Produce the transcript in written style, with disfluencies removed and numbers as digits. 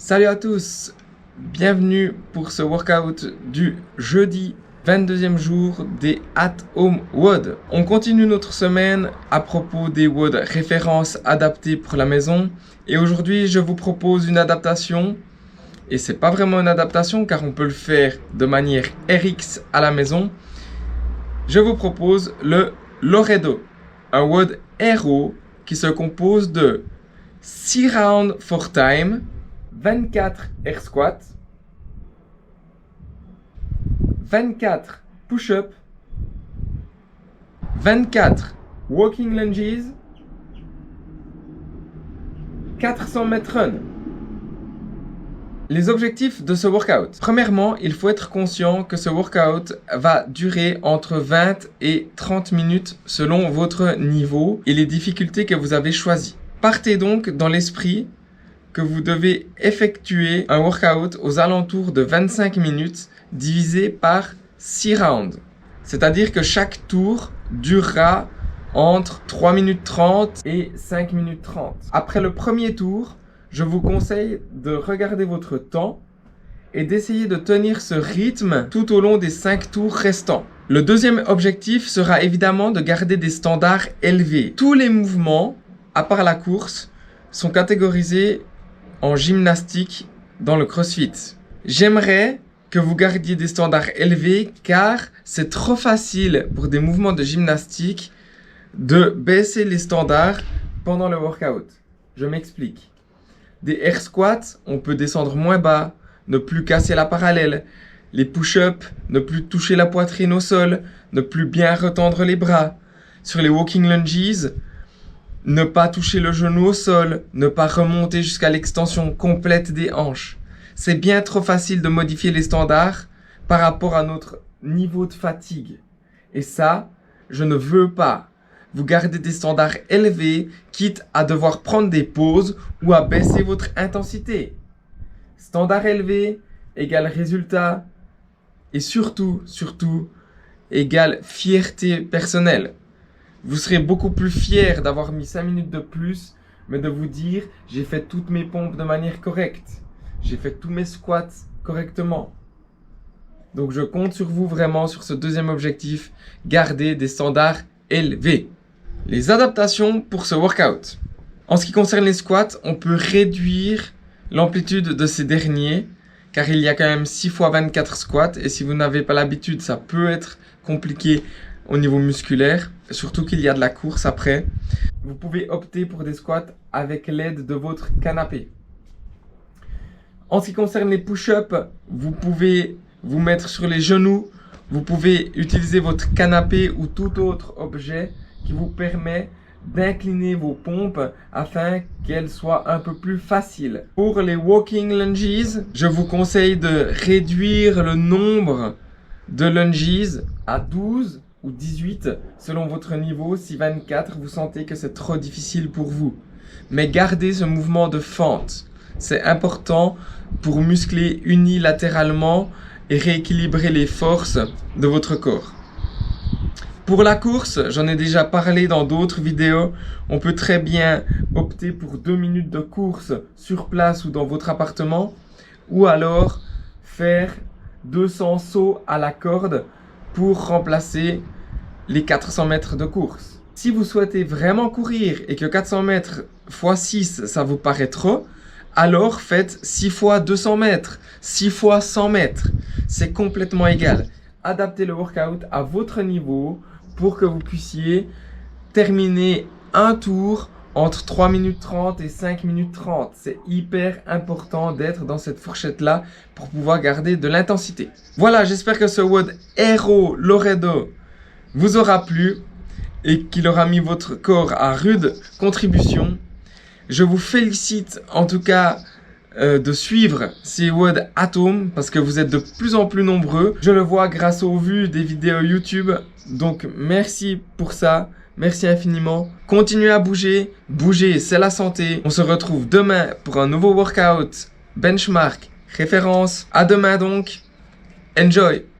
Salut à tous, bienvenue pour ce workout du jeudi 22e jour des At Home WOD. On continue notre semaine à propos des WOD références adaptées pour la maison. Et aujourd'hui, je vous propose une adaptation. Et c'est pas vraiment une adaptation car on peut le faire de manière RX à la maison. Je vous propose le Loredo, un WOD RO qui se compose de 6 rounds for time, 24 air squats, 24 push-ups, 24 walking lunges, 400 mètres run. Les objectifs de ce workout. Premièrement, il faut être conscient que ce workout va durer entre 20 et 30 minutes selon votre niveau et les difficultés que vous avez choisies. Partez donc dans l'esprit que vous devez effectuer un workout aux alentours de 25 minutes divisé par 6 rounds. C'est-à-dire que chaque tour durera entre 3 minutes 30 et 5 minutes 30. Après le premier tour, je vous conseille de regarder votre temps et d'essayer de tenir ce rythme tout au long des 5 tours restants. Le deuxième objectif sera évidemment de garder des standards élevés. Tous les mouvements, à part la course, sont catégorisés en gymnastique dans le CrossFit. J'aimerais que vous gardiez des standards élevés car c'est trop facile pour des mouvements de gymnastique de baisser les standards pendant le workout. Je m'explique. Des air squats, on peut descendre moins bas, ne plus casser la parallèle. Les push-ups, ne plus toucher la poitrine au sol, ne plus bien retendre les bras. Sur les walking lunges, ne pas toucher le genou au sol, ne pas remonter jusqu'à l'extension complète des hanches. C'est bien trop facile de modifier les standards par rapport à notre niveau de fatigue. Et ça, je ne veux pas. Vous gardez des standards élevés, quitte à devoir prendre des pauses ou à baisser votre intensité. Standard élevé égale résultat et surtout, égale fierté personnelle. Vous serez beaucoup plus fier d'avoir mis 5 minutes de plus, mais de vous dire j'ai fait toutes mes pompes de manière correcte. J'ai fait tous mes squats correctement. Donc je compte sur vous vraiment sur ce deuxième objectif, garder des standards élevés. Les adaptations pour ce workout. En ce qui concerne les squats, on peut réduire l'amplitude de ces derniers, car il y a quand même 6 x 24 squats, et si vous n'avez pas l'habitude, ça peut être compliqué au niveau musculaire, surtout qu'il y a de la course après. Vous pouvez opter pour des squats avec l'aide de votre canapé. En ce qui concerne les push-ups, vous pouvez vous mettre sur les genoux, vous pouvez utiliser votre canapé ou tout autre objet qui vous permet d'incliner vos pompes afin qu'elles soient un peu plus faciles. Pour les walking lunges, je vous conseille de réduire le nombre de lunges à 12 ou 18 selon votre niveau si 24 vous sentez que c'est trop difficile pour vous. Mais gardez ce mouvement de fente. C'est important pour muscler unilatéralement et rééquilibrer les forces de votre corps. Pour la course, j'en ai déjà parlé dans d'autres vidéos, on peut très bien opter pour 2 minutes de course sur place ou dans votre appartement, ou alors faire 200 sauts à la corde pour remplacer les 400 mètres de course. Si vous souhaitez vraiment courir et que 400 mètres x 6 ça vous paraît trop, alors faites 6 x 200 mètres, 6 x 100 mètres, c'est complètement égal. Adaptez le workout à votre niveau pour que vous puissiez terminer un tour entre 3 minutes 30 et 5 minutes 30. C'est hyper important d'être dans cette fourchette-là pour pouvoir garder de l'intensité. Voilà, j'espère que ce WOD RO Loredo vous aura plu et qu'il aura mis votre corps à rude contribution. Je vous félicite en tout cas de suivre ces WOD At Home parce que vous êtes de plus en plus nombreux. Je le vois grâce aux vues des vidéos YouTube. Donc merci pour ça. Merci infiniment. Continuez à bouger. Bouger, c'est la santé. On se retrouve demain pour un nouveau workout. Benchmark, référence. À demain donc. Enjoy!